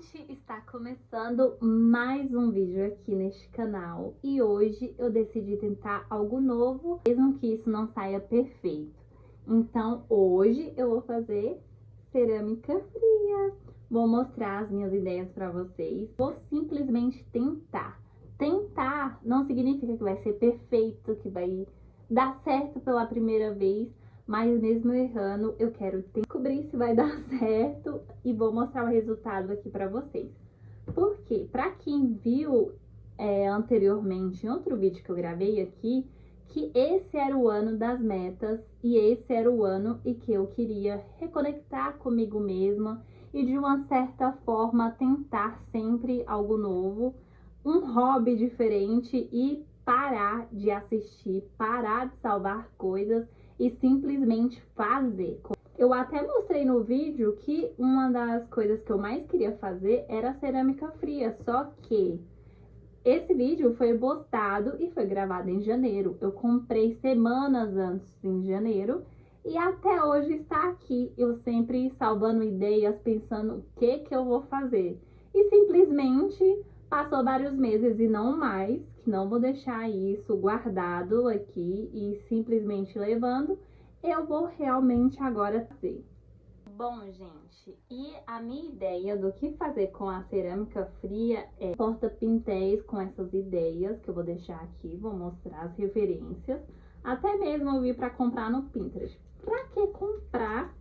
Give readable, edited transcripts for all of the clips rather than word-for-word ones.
gente, está começando mais um vídeo aqui neste canal e hoje eu decidi tentar algo novo, mesmo que isso não saia perfeito. Então hoje eu vou fazer cerâmica fria, vou mostrar as minhas ideias para vocês, vou simplesmente tentar. Tentar não significa que vai ser perfeito, que vai dar certo pela primeira vez, mas mesmo errando, eu quero descobrir se vai dar certo e vou mostrar o resultado aqui pra vocês. Por quê? Pra quem viu anteriormente em outro vídeo que eu gravei aqui, que esse era o ano das metas e esse era o ano em que eu queria reconectar comigo mesma e de uma certa forma tentar sempre algo novo, um hobby diferente e parar de assistir, parar de salvar coisas e simplesmente fazer. Eu até mostrei no vídeo que uma das coisas que eu mais queria fazer era cerâmica fria, só que esse vídeo foi postado e foi gravado em janeiro. Eu comprei semanas antes, em janeiro, e até hoje está aqui. Eu sempre salvando ideias, pensando o que eu vou fazer. E simplesmente passou vários meses e não mais, que não vou deixar isso guardado aqui e simplesmente levando. Eu vou realmente agora fazer. Bom, gente, e a minha ideia do que fazer com a cerâmica fria é porta-pintéis com essas ideias que eu vou deixar aqui, vou mostrar as referências. Até mesmo eu vi para comprar no Pinterest. Pra que comprar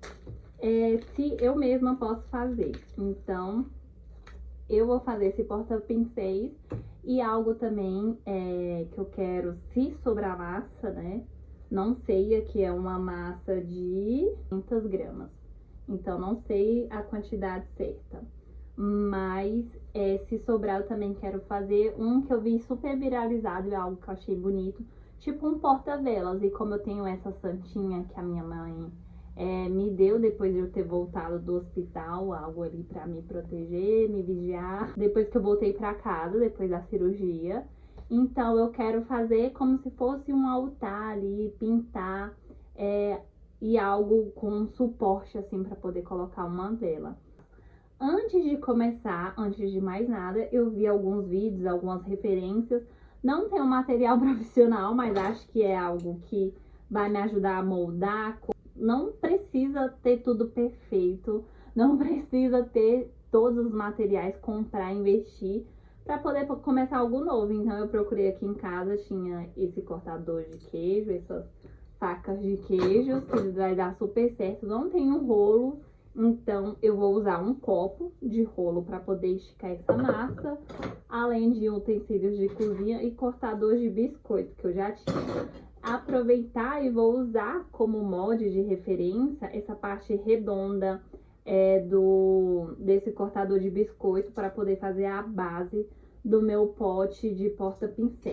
se eu mesma posso fazer? Então, eu vou fazer esse porta-pincéis e algo também que eu quero, se sobrar massa, né? Não sei, aqui é uma massa de 500 gramas. Então, não sei a quantidade certa. Mas, se sobrar, eu também quero fazer um que eu vi super viralizado, é algo que eu achei bonito. Tipo um porta-velas. E como eu tenho essa santinha que a minha mãe me deu depois de eu ter voltado do hospital, algo ali pra me proteger, me vigiar. Depois que eu voltei pra casa, depois da cirurgia. Então, eu quero fazer como se fosse um altar ali, pintar e algo com um suporte assim para poder colocar uma vela. Antes de começar, antes de mais nada, eu vi alguns vídeos, algumas referências. Não tem um material profissional, mas acho que é algo que vai me ajudar a moldar. Não precisa ter tudo perfeito, não precisa ter todos os materiais, comprar, investir para poder começar algo novo. Então eu procurei aqui em casa, tinha esse cortador de queijo, essas facas de queijos, que vai dar super certo. Não tem um rolo, então eu vou usar um copo de rolo para poder esticar essa massa, além de utensílios de cozinha e cortador de biscoito, que eu já tinha. Aproveitar e vou usar como molde de referência essa parte redonda desse cortador de biscoito para poder fazer a base do meu pote de porta-pincel.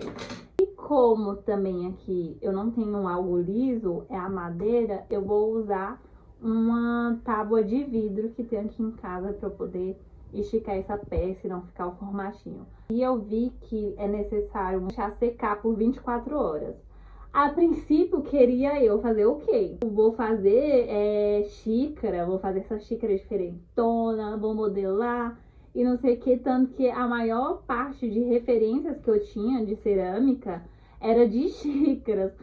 E como também aqui eu não tenho algo liso, é a madeira, eu vou usar uma tábua de vidro que tem aqui em casa para eu poder esticar essa peça e não ficar o formatinho. E eu vi que é necessário deixar secar por 24 horas. A princípio, queria eu fazer o quê? Vou fazer xícara, vou fazer essa xícara diferentona, vou modelar e não sei o que. Tanto que a maior parte de referências que eu tinha de cerâmica era de xícaras.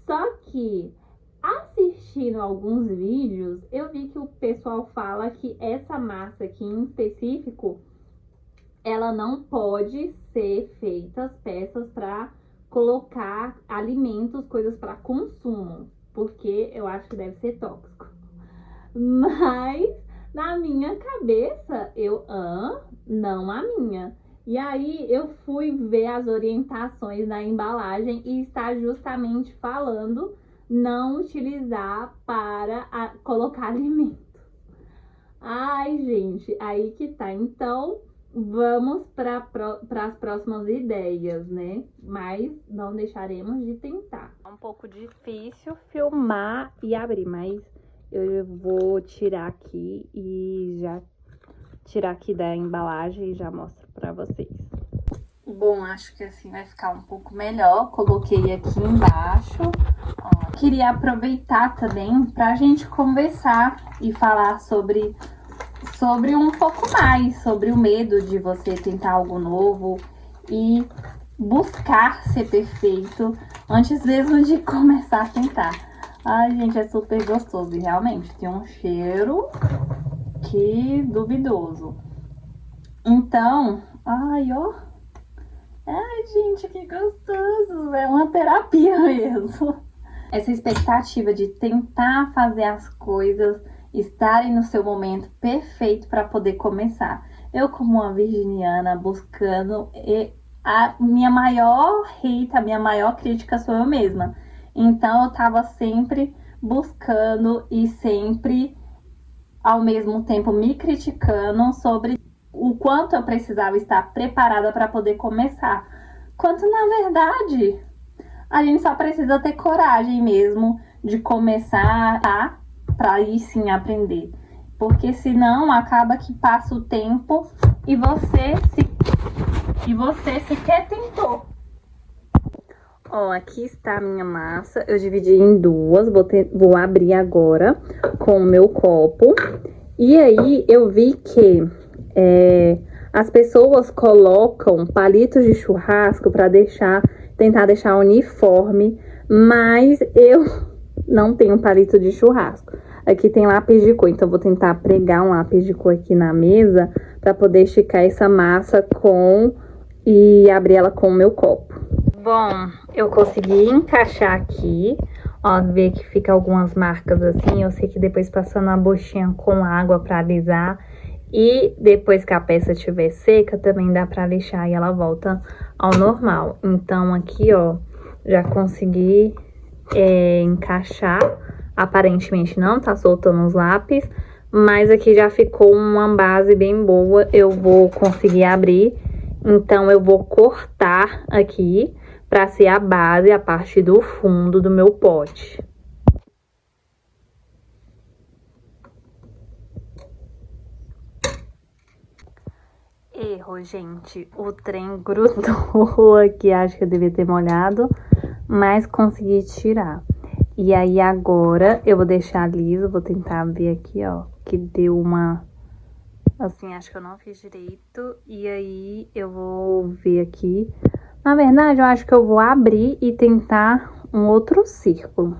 Só que, assistindo alguns vídeos, eu vi que o pessoal fala que essa massa aqui em específico, ela não pode ser feita as peças para colocar alimentos, coisas para consumo, porque eu acho que deve ser tóxico. Mas na minha cabeça, não a minha. E aí eu fui ver as orientações da embalagem e está justamente falando não utilizar para colocar alimentos. Ai, gente, aí que tá. Então, vamos para as próximas ideias, né? Mas não deixaremos de tentar. É um pouco difícil filmar e abrir, mas eu vou tirar aqui e já tirar aqui da embalagem e já mostro para vocês. Bom, acho que assim vai ficar um pouco melhor. Coloquei aqui embaixo. Ó, queria aproveitar também pra gente conversar e falar sobre sobre um pouco mais, sobre o medo de você tentar algo novo e buscar ser perfeito antes mesmo de começar a tentar. Ai, gente, é super gostoso e realmente tem um cheiro que duvidoso. Então, ai, ó. Ai, gente, que gostoso. É uma terapia mesmo. Essa expectativa de tentar fazer as coisas estarem no seu momento perfeito para poder começar. Eu, como uma virginiana, buscando, a minha maior hate, a minha maior crítica sou eu mesma. Então, eu tava sempre buscando e sempre, ao mesmo tempo, me criticando sobre o quanto eu precisava estar preparada para poder começar. Quanto, na verdade, a gente só precisa ter coragem mesmo de começar, tá? Para aí sim aprender. Porque senão acaba que passa o tempo e você sequer tentou. Ó, aqui está a minha massa. Eu dividi em duas. Vou abrir agora com o meu copo. E aí eu vi que as pessoas colocam palitos de churrasco para tentar deixar uniforme, mas eu não tenho palito de churrasco. Aqui tem lápis de cor, então vou tentar pregar um lápis de cor aqui na mesa para poder esticar essa massa e abrir ela com o meu copo. Bom, eu consegui encaixar aqui, ó, ver que fica algumas marcas assim. Eu sei que depois passando a buchinha com água para alisar e depois que a peça estiver seca também dá para lixar e ela volta ao normal. Então aqui, ó, já consegui encaixar. Aparentemente não tá soltando os lápis, mas aqui já ficou uma base bem boa. Eu vou conseguir abrir, então eu vou cortar aqui para ser a base, a parte do fundo do meu pote. Erro, gente. O trem grudou aqui, acho que eu devia ter molhado, mas consegui tirar. E aí agora eu vou deixar liso, vou tentar ver aqui, ó, que deu uma... Assim, acho que eu não fiz direito. E aí eu vou ver aqui. Na verdade, eu acho que eu vou abrir e tentar um outro círculo.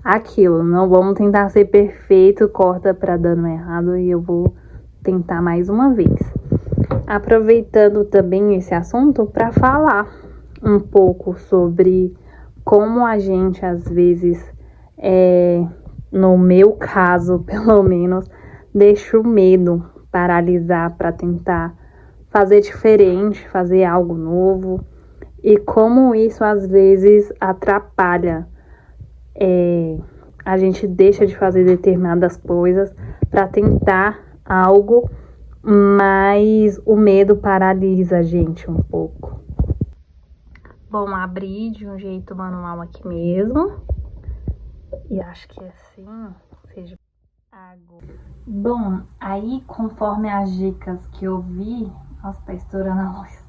Aquilo, não vamos tentar ser perfeito, corta pra dando errado e eu vou tentar mais uma vez. Aproveitando também esse assunto para falar um pouco sobre como a gente, às vezes, no meu caso, pelo menos, deixa o medo paralisar para tentar fazer diferente, fazer algo novo. E como isso, às vezes, atrapalha. A gente deixa de fazer determinadas coisas para tentar algo, mas o medo paralisa a gente um pouco. Bom, abri de um jeito manual aqui mesmo. E acho que assim seja água. Bom, aí conforme as dicas que eu vi... Nossa, tá estourando a luz.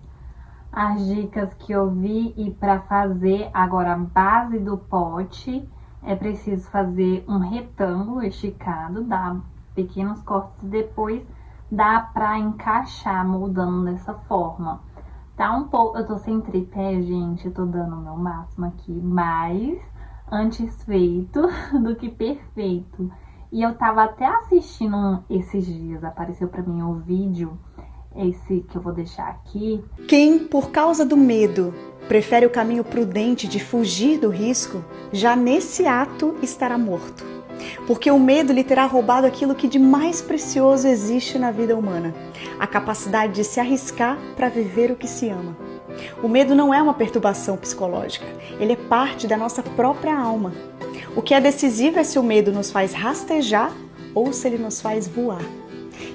As dicas que eu vi e para fazer agora a base do pote, é preciso fazer um retângulo esticado, dar pequenos cortes e depois dá para encaixar moldando dessa forma. Tá um pouco, eu tô sem tripé, gente, eu tô dando o meu máximo aqui, mais antes feito do que perfeito. E eu tava até assistindo esses dias, apareceu pra mim o vídeo, esse que eu vou deixar aqui. Quem, por causa do medo, prefere o caminho prudente de fugir do risco, já nesse ato estará morto. Porque o medo lhe terá roubado aquilo que de mais precioso existe na vida humana, a capacidade de se arriscar para viver o que se ama. O medo não é uma perturbação psicológica, ele é parte da nossa própria alma. O que é decisivo é se o medo nos faz rastejar ou se ele nos faz voar.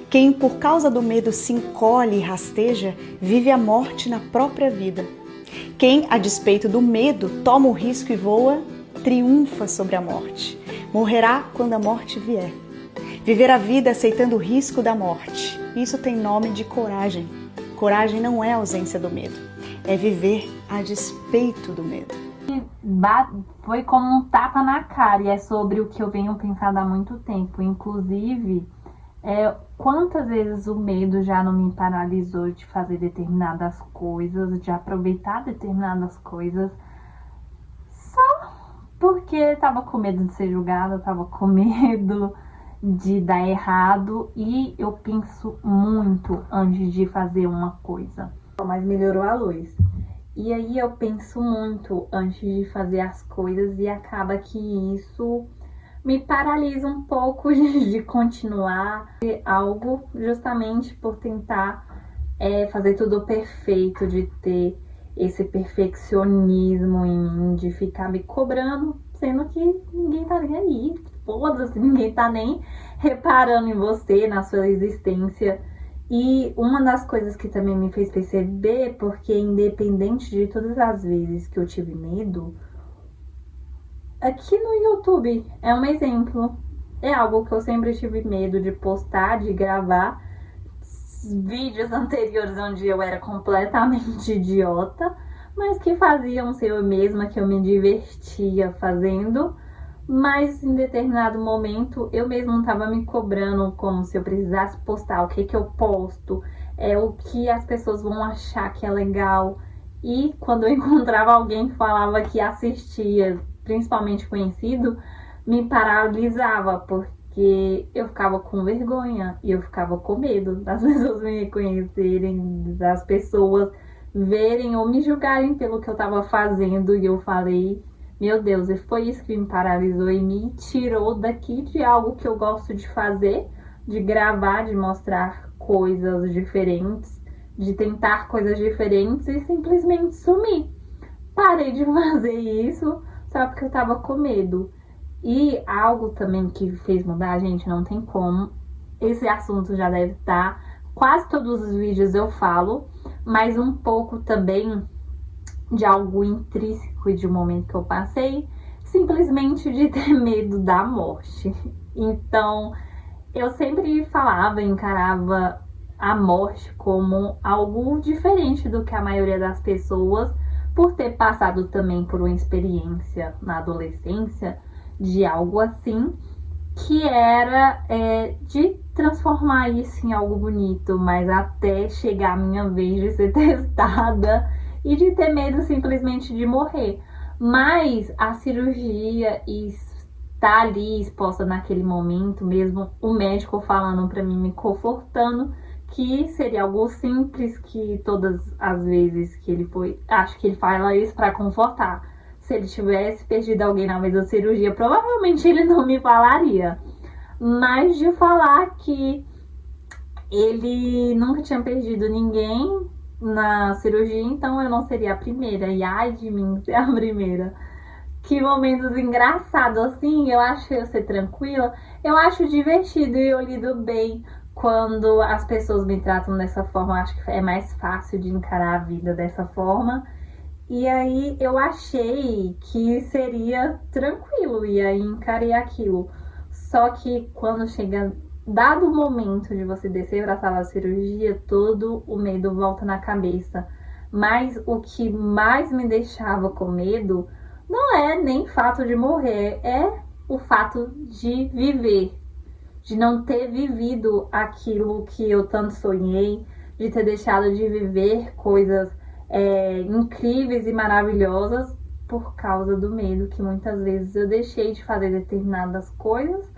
Quem, por causa do medo, se encolhe e rasteja, vive a morte na própria vida. Quem, a despeito do medo, toma o risco e voa, triunfa sobre a morte. Morrerá quando a morte vier. Viver a vida aceitando o risco da morte. Isso tem nome de coragem. Coragem não é ausência do medo. É viver a despeito do medo. Foi como um tapa na cara e é sobre o que eu venho pensando há muito tempo. Inclusive, Quantas vezes o medo já não me paralisou de fazer determinadas coisas, de aproveitar determinadas coisas, só porque tava com medo de ser julgada, tava com medo de dar errado, e eu penso muito antes de fazer uma coisa. Mas melhorou a luz. E aí eu penso muito antes de fazer as coisas e acaba que isso me paralisa um pouco de continuar algo, justamente por tentar fazer tudo perfeito, de ter esse perfeccionismo em mim, de ficar me cobrando, sendo que ninguém tá nem aí, foda-se, ninguém tá nem reparando em você, na sua existência. E uma das coisas que também me fez perceber, porque independente de todas as vezes que eu tive medo, aqui no YouTube é um exemplo. É algo que eu sempre tive medo de postar, de gravar. Vídeos anteriores onde eu era completamente idiota, mas que faziam ser eu mesma, que eu me divertia fazendo. Mas em determinado momento eu mesma estava me cobrando como se eu precisasse postar, o que eu posto, o que as pessoas vão achar que é legal. E quando eu encontrava alguém que falava que assistia, principalmente conhecido, me paralisava, porque eu ficava com vergonha e eu ficava com medo das pessoas me reconhecerem, das pessoas verem ou me julgarem pelo que eu estava fazendo. E eu falei, meu Deus, e foi isso que me paralisou e me tirou daqui de algo que eu gosto de fazer, de gravar, de mostrar coisas diferentes, de tentar coisas diferentes, e simplesmente sumir. Parei de fazer isso só porque eu tava com medo. E algo também que fez mudar, gente, não tem como. Esse assunto já deve estar, quase todos os vídeos eu falo, mas um pouco também de algo intrínseco e de um momento que eu passei, simplesmente de ter medo da morte. Então, eu sempre falava, encarava a morte como algo diferente do que a maioria das pessoas, por ter passado também por uma experiência na adolescência de algo assim, que era de transformar isso em algo bonito, mas até chegar a minha vez de ser testada e de ter medo simplesmente de morrer. Mas a cirurgia e estar ali exposta naquele momento, mesmo o médico falando pra mim, me confortando, que seria algo simples, que todas as vezes que ele foi, acho que ele fala isso pra confortar. Se ele tivesse perdido alguém na mesa da cirurgia, provavelmente ele não me falaria. Mas de falar que ele nunca tinha perdido ninguém na cirurgia, então eu não seria a primeira. E ai de mim ser a primeira. Que momentos engraçados assim, eu acho eu ser tranquila. Eu acho divertido e eu lido bem quando as pessoas me tratam dessa forma. Eu acho que é mais fácil de encarar a vida dessa forma. E aí eu achei que seria tranquilo, e aí encarei aquilo. Só que quando chega dado o momento de você descer para a sala de cirurgia, todo o medo volta na cabeça. Mas o que mais me deixava com medo não é nem o fato de morrer, é o fato de viver, de não ter vivido aquilo que eu tanto sonhei, de ter deixado de viver coisas incríveis e maravilhosas por causa do medo, que muitas vezes eu deixei de fazer determinadas coisas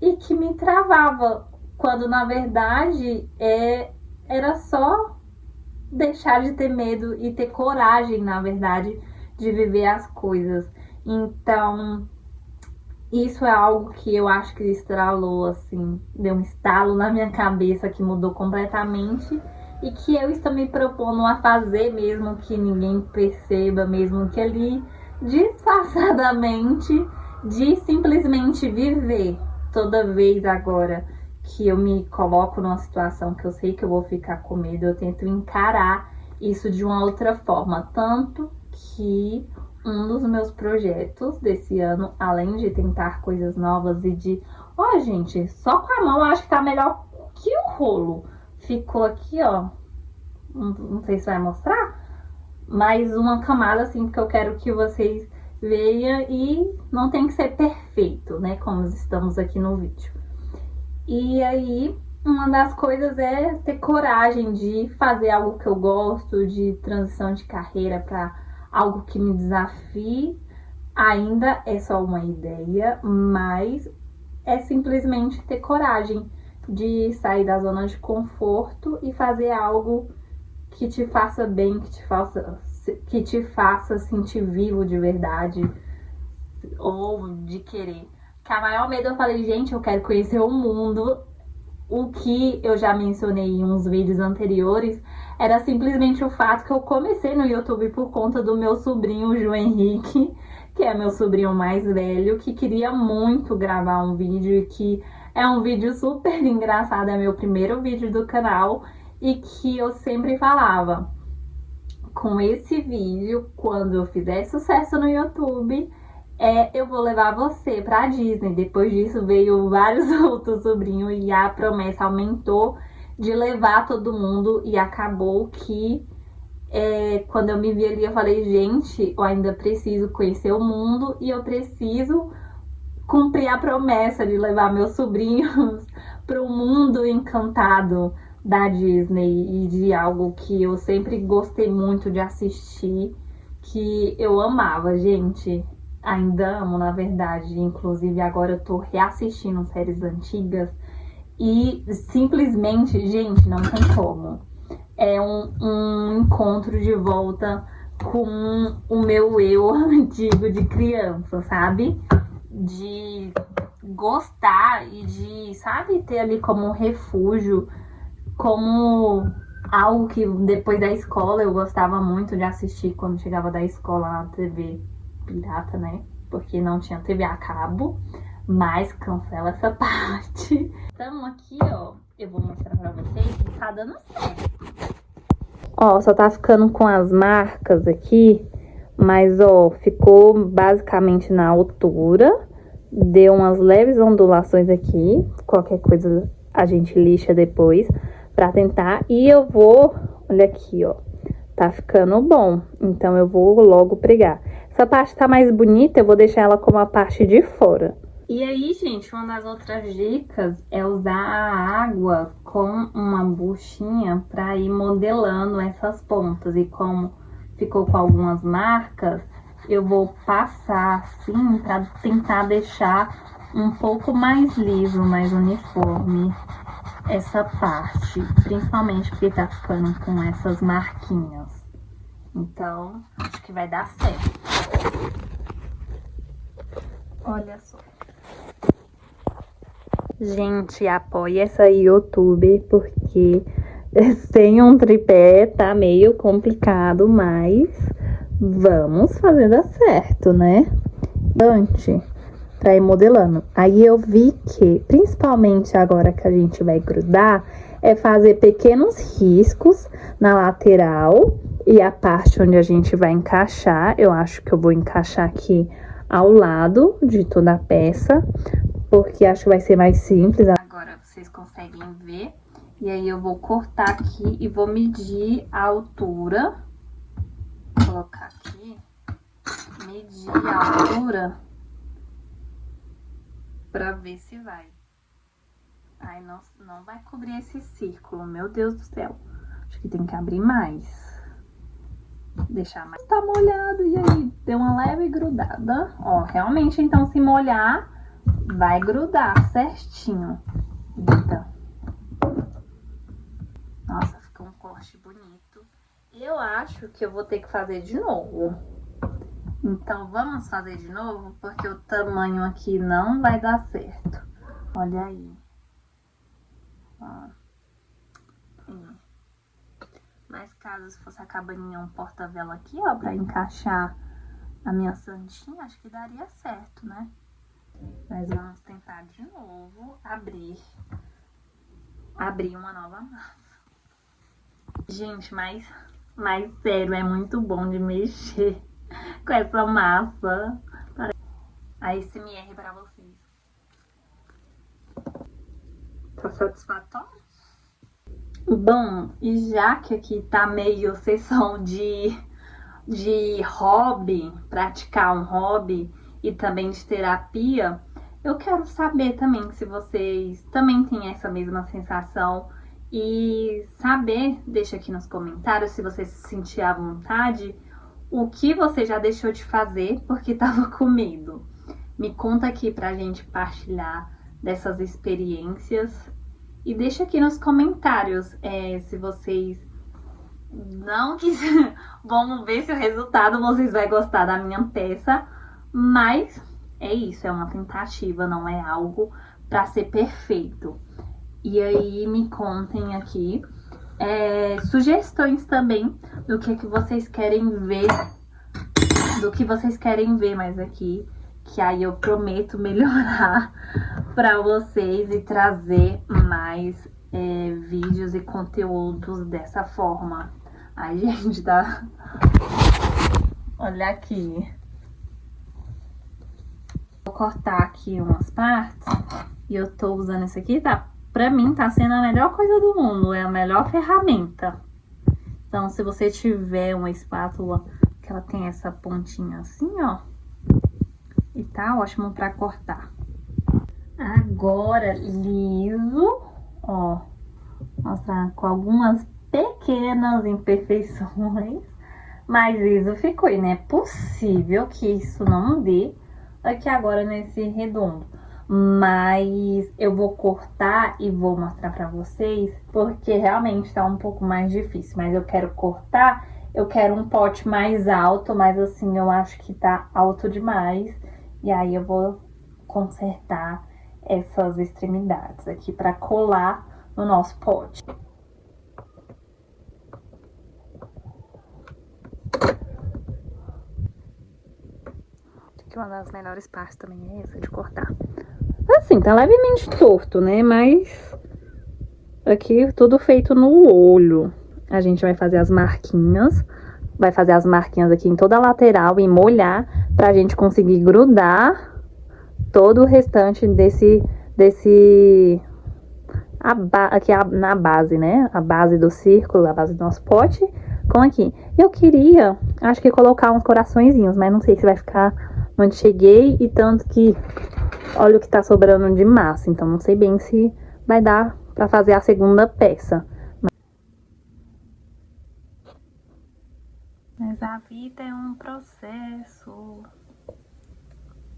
e que me travava, quando na verdade era só deixar de ter medo e ter coragem, na verdade, de viver as coisas. Então, isso é algo que eu acho que estralou, assim, deu um estalo na minha cabeça que mudou completamente, e que eu estou me propondo a fazer, mesmo que ninguém perceba, mesmo que ali disfarçadamente, de simplesmente viver. Toda vez agora que eu me coloco numa situação que eu sei que eu vou ficar com medo, eu tento encarar isso de uma outra forma. Tanto que um dos meus projetos desse ano, além de tentar coisas novas e de... Ó, gente, só com a mão eu acho que tá melhor que o rolo. Ficou aqui, ó. Não sei se vai mostrar. Mais uma camada, assim, porque eu quero que vocês vejam. E não tem que ser perfeito, né? Como estamos aqui no vídeo. E aí, uma das coisas é ter coragem de fazer algo que eu gosto, de transição de carreira para algo que me desafie. Ainda é só uma ideia, mas é simplesmente ter coragem de sair da zona de conforto e fazer algo que te faça bem, que te faça sentir vivo de verdade ou de querer. Que a maior medo, eu falei, gente, eu quero conhecer o mundo. O que eu já mencionei em uns vídeos anteriores era simplesmente o fato que eu comecei no YouTube por conta do meu sobrinho João Henrique, que é meu sobrinho mais velho, que queria muito gravar um vídeo e que é um vídeo super engraçado, é meu primeiro vídeo do canal e que eu sempre falava, com esse vídeo, quando eu fizer sucesso no YouTube, eu vou levar você pra Disney. Depois disso veio vários outros sobrinhos e a promessa aumentou de levar todo mundo e acabou que quando eu me vi ali eu falei, gente, eu ainda preciso conhecer o mundo e eu preciso cumprir a promessa de levar meus sobrinhos para o mundo encantado da Disney e de algo que eu sempre gostei muito de assistir, que eu amava, gente. Ainda amo, na verdade. Inclusive, agora eu tô reassistindo séries antigas e simplesmente, gente, não tem como. É um encontro de volta com o meu eu antigo de criança, sabe? De gostar e de, sabe, ter ali como um refúgio, como algo que depois da escola eu gostava muito de assistir quando chegava da escola na TV pirata, né? Porque não tinha TV a cabo, mas cancela essa parte. Então aqui, ó, eu vou mostrar pra vocês que tá dando certo. Ó, só tá ficando com as marcas aqui, mas ó, ficou basicamente na altura. Deu umas leves ondulações aqui. Qualquer coisa a gente lixa depois pra tentar. E eu vou, olha aqui, ó, tá ficando bom. Então eu vou logo pregar. Essa parte tá mais bonita, eu vou deixar ela como a parte de fora. E aí, gente, uma das outras dicas é usar a água com uma buchinha pra ir modelando essas pontas. E como ficou com algumas marcas, eu vou passar assim pra tentar deixar um pouco mais liso, mais uniforme essa parte. Principalmente porque tá ficando com essas marquinhas. Então, acho que vai dar certo. Olha só. Gente, apoie essa youtuber porque sem um tripé tá meio complicado, mas vamos fazer dar certo, né? Antes, pra ir modelando. Aí eu vi que, principalmente agora que a gente vai grudar, é fazer pequenos riscos na lateral e a parte onde a gente vai encaixar. Eu acho que eu vou encaixar aqui ao lado de toda a peça, porque acho que vai ser mais simples. Agora vocês conseguem ver. E aí eu vou cortar aqui e vou medir a altura. Vou colocar aqui. Medir a altura pra ver se vai. Ai, não vai cobrir esse círculo, meu Deus do céu. Acho que tem que abrir mais. Deixar mais. Tá molhado, e aí? Deu uma leve grudada. Ó, realmente, então, se molhar, vai grudar certinho. Eita. Nossa, ficou um corte bonito. Eu acho que eu vou ter que fazer de novo. Então, vamos fazer de novo, porque o tamanho aqui não vai dar certo. Olha aí. Ó. Mas caso fosse a cabaninha, um porta-vela aqui, ó, pra encaixar a minha santinha, acho que daria certo, né? Mas vamos tentar de novo abrir uma nova massa. Gente, mas sério, é muito bom de mexer com essa massa. A SMR pra vocês. Tá satisfatório? Bom, e já que aqui tá meio sessão de hobby, praticar um hobby e também de terapia, Eu quero saber também se vocês também têm essa mesma sensação e saber, deixa aqui nos comentários se você se sentir à vontade, o que você já deixou de fazer porque tava com medo. Me conta aqui pra gente partilhar dessas experiências e deixa aqui nos comentários se vocês não quiserem. Vamos ver se o resultado vocês vão gostar da minha peça, mas é isso, é uma tentativa, não é algo pra ser perfeito. E aí me contem aqui sugestões também do que vocês querem ver, mais aqui, que aí eu prometo melhorar pra vocês e trazer mais vídeos e conteúdos dessa forma. Ai, gente, tá... Olha aqui. Vou cortar aqui umas partes e eu tô usando esse aqui, tá? Pra mim tá sendo a melhor coisa do mundo, é a melhor ferramenta. Então, se você tiver uma espátula que ela tem essa pontinha assim, ó, e tá ótimo pra cortar. Agora, liso, ó, mostrar com algumas pequenas imperfeições, mas liso ficou, e não é possível que isso não dê aqui agora nesse redondo. Mas eu vou cortar e vou mostrar pra vocês, porque realmente tá um pouco mais difícil. Mas eu quero cortar, eu quero um pote mais alto, mas assim, eu acho que tá alto demais. E aí eu vou consertar essas extremidades aqui pra colar no nosso pote. Acho que uma das melhores partes também é essa de cortar. Assim, tá levemente torto, né? Mas aqui tudo feito no olho. A gente vai fazer as marquinhas. Vai fazer as marquinhas aqui em toda a lateral e molhar pra gente conseguir grudar todo o restante aqui na base, né? A base do círculo, a base do nosso pote com aqui. Eu queria, acho que colocar uns coraçõezinhos, mas não sei se vai ficar onde cheguei e tanto que olha o que tá sobrando de massa, então não sei bem se vai dar pra fazer a segunda peça. Mas a vida é um processo,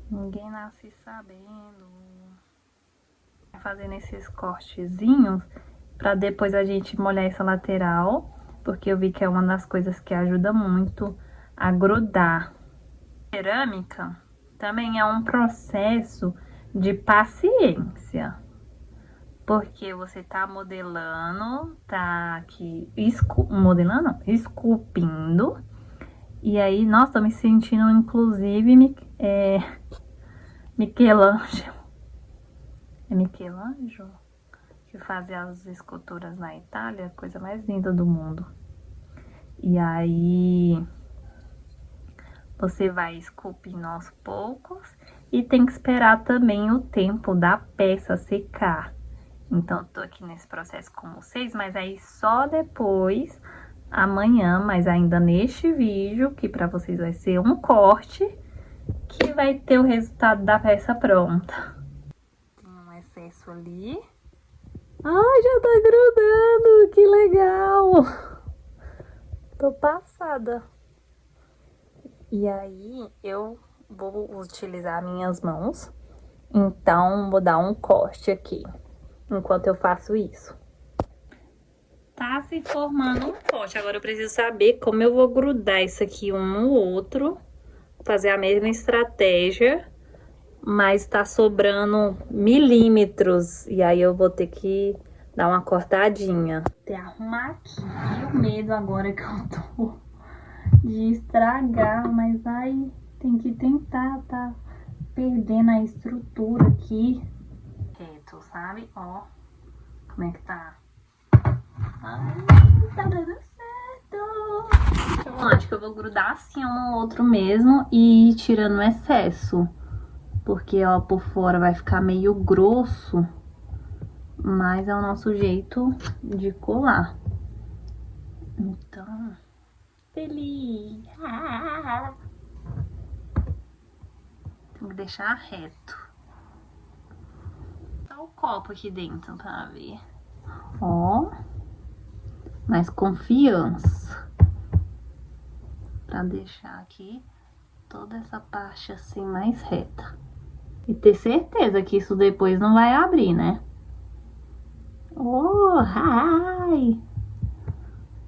ninguém nasce sabendo. Fazendo esses cortezinhos pra depois a gente molhar essa lateral, porque eu vi que é uma das coisas que ajuda muito a grudar. Cerâmica também é um processo de paciência, porque você tá modelando, tá aqui modelando, não, esculpindo, e aí, nossa, tô me sentindo inclusive Michelangelo. É Michelangelo que fazia as esculturas na Itália, coisa mais linda do mundo. E aí você vai esculpindo aos poucos e tem que esperar também o tempo da peça secar. Então, tô aqui nesse processo com vocês, mas aí só depois, amanhã, mas ainda neste vídeo, que pra vocês vai ser um corte, que vai ter o resultado da peça pronta. Tem um excesso ali. Ai, já tá grudando, que legal! Tô passada. E aí, eu vou utilizar minhas mãos, então vou dar um corte aqui, enquanto eu faço isso. Tá se formando um pote, agora eu preciso saber como eu vou grudar isso aqui um no outro, fazer a mesma estratégia, mas tá sobrando milímetros, e aí eu vou ter que dar uma cortadinha. Até arrumar aqui, e o medo agora que eu tô de estragar, mas aí tem que tentar, tá perdendo a estrutura aqui. Reto, sabe? Ó, como é que tá? Ai, tá dando certo. Eu acho que eu vou grudar assim um no outro mesmo e ir tirando o excesso. Porque, ó, por fora vai ficar meio grosso, mas é o nosso jeito de colar. Então, feliz! Tem que deixar reto. o copo aqui dentro pra ver. Ó. Mais confiança. Pra deixar aqui toda essa parte assim mais reta. E ter certeza que isso depois não vai abrir, né? Oh, ai!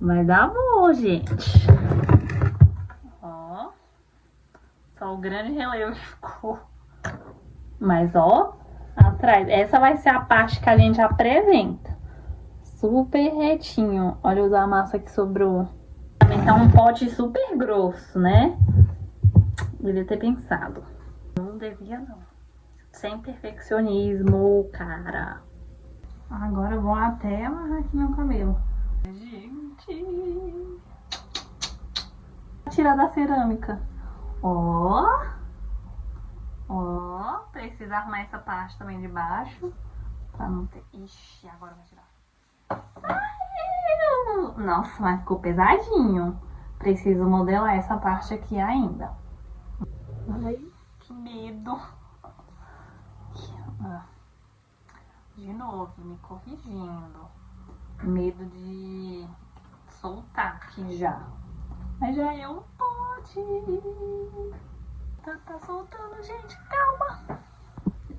Vai dar bom, gente. Ó. Só o grande relevo que ficou. Mas, ó, atrás. Essa vai ser a parte que a gente apresenta. Super retinho. Olha a massa que sobrou. Também tá um pote super grosso, né? Devia ter pensado. Não devia, não. Sem perfeccionismo, cara. Agora eu vou até amarrar aqui meu cabelo. Gente. Tirar da cerâmica. Ó. Ó. Precisa arrumar essa parte também de baixo. Pra não ter... Ixi, agora vai tirar. Saiu! Nossa, mas ficou pesadinho. Preciso modelar essa parte aqui ainda. Ai, que medo. De novo, me corrigindo. Medo de soltar aqui já. Mas já é um pote. Tá soltando, gente. Calma.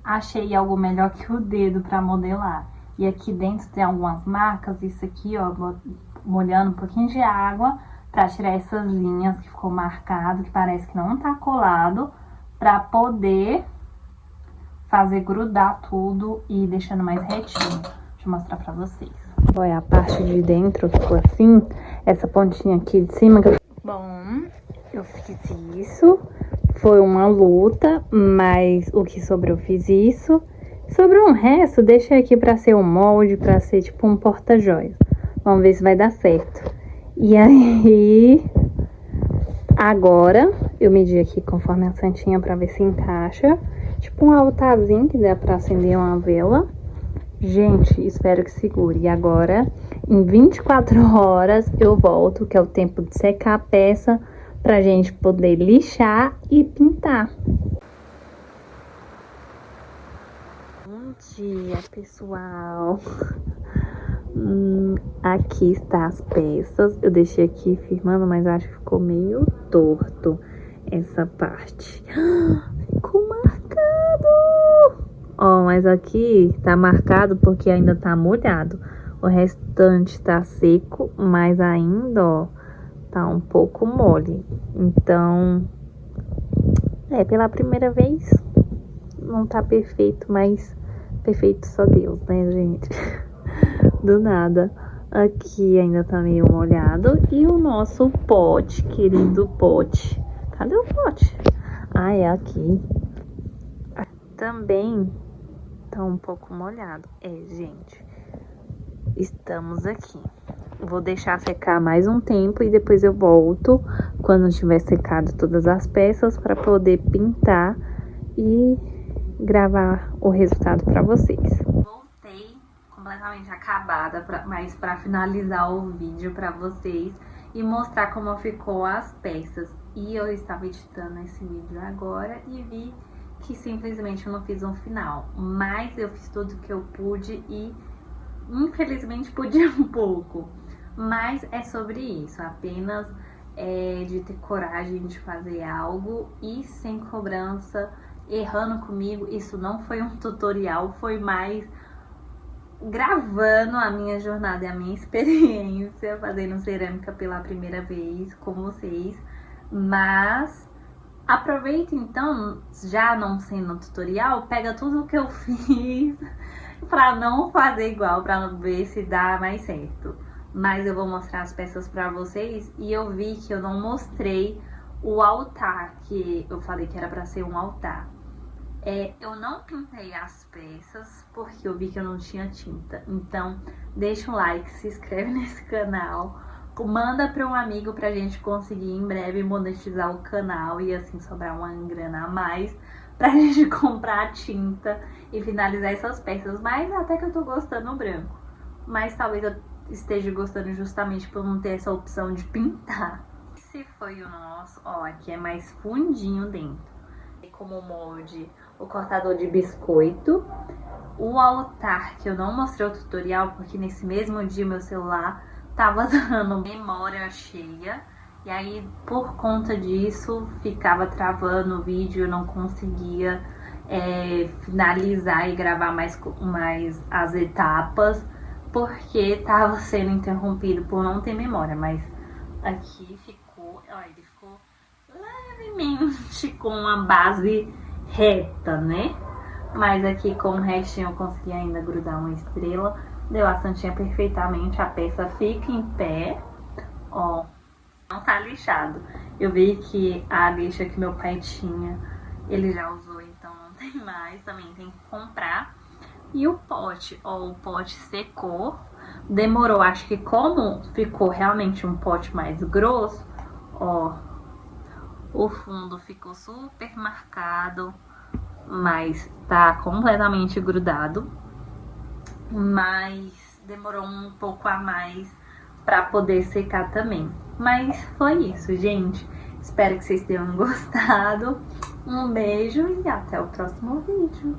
Achei algo melhor que o dedo pra modelar. E aqui dentro tem algumas marcas. Isso aqui, ó, vou molhando um pouquinho de água pra tirar essas linhas que ficou marcado, que parece que não tá colado, pra poder fazer grudar tudo e deixando mais retinho. Deixa eu mostrar pra vocês. Olha, a parte de dentro ficou assim, essa pontinha aqui de cima. Bom, eu fiz isso. Foi uma luta, mas o que sobrou eu fiz isso. Sobrou um resto, deixei aqui pra ser um molde, pra ser tipo um porta-joias. Vamos ver se vai dar certo. E aí, agora, eu medi aqui conforme a santinha pra ver se encaixa. Tipo um altarzinho que dá pra acender uma vela. Gente, espero que segure. E agora, em 24 horas, eu volto, que é o tempo de secar a peça, pra gente poder lixar e pintar. Bom dia, pessoal. Aqui está as peças. Eu deixei aqui firmando, mas acho que ficou meio torto essa parte. Ficou marcado! Ó, mas aqui tá marcado porque ainda tá molhado. O restante tá seco, mas ainda, ó, tá um pouco mole. Então, pela primeira vez não tá perfeito, mas perfeito só Deus, né, gente? Do nada. Aqui ainda tá meio molhado. E o nosso pote, querido pote. Cadê o pote? Ah, é aqui. Também tá um pouco molhado. Gente, estamos aqui. Vou deixar secar mais um tempo e depois eu volto quando tiver secado todas as peças para poder pintar e gravar o resultado para vocês. Voltei completamente acabada, mas para finalizar o vídeo para vocês e mostrar como ficou as peças. E eu estava editando esse vídeo agora e vi que simplesmente eu não fiz um final, mas eu fiz tudo que eu pude e infelizmente podia um pouco. Mas é sobre isso, apenas de ter coragem de fazer algo e sem cobrança, errando comigo. Isso não foi um tutorial, foi mais gravando a minha jornada e a minha experiência fazendo cerâmica pela primeira vez com vocês. Mas aproveita então, já não sendo tutorial, pega tudo o que eu fiz pra não fazer igual, pra ver se dá mais certo. Mas eu vou mostrar as peças pra vocês e eu vi que eu não mostrei o altar, que eu falei que era pra ser um altar. Eu não pintei as peças porque eu vi que eu não tinha tinta. Então, deixa um like, se inscreve nesse canal, manda para um amigo pra gente conseguir em breve monetizar o canal e assim sobrar uma grana a mais pra gente comprar tinta e finalizar essas peças. Mas até que eu tô gostando do branco. Mas talvez eu esteja gostando justamente por não ter essa opção de pintar. Esse foi o nosso, ó, aqui é mais fundinho dentro. Como molde o cortador de biscoito, o altar, que eu não mostrei o tutorial, porque nesse mesmo dia meu celular tava dando memória cheia. E aí, por conta disso, ficava travando o vídeo, eu não conseguia finalizar e gravar mais as etapas, porque tava sendo interrompido por não ter memória. Mas aqui ficou, ó, ele ficou levemente com a base reta, né? Mas aqui com o restinho eu consegui ainda grudar uma estrela. Deu a santinha perfeitamente, a peça fica em pé, ó, não tá lixado. Eu vi que a lixa que meu pai tinha, ele já usou, então não tem mais, também tem que comprar. E o pote, ó, o pote secou, demorou, acho que como ficou realmente um pote mais grosso, ó, o fundo ficou super marcado, mas tá completamente grudado. Mas demorou um pouco a mais pra poder secar também. Mas foi isso, gente. Espero que vocês tenham gostado. Um beijo e até o próximo vídeo.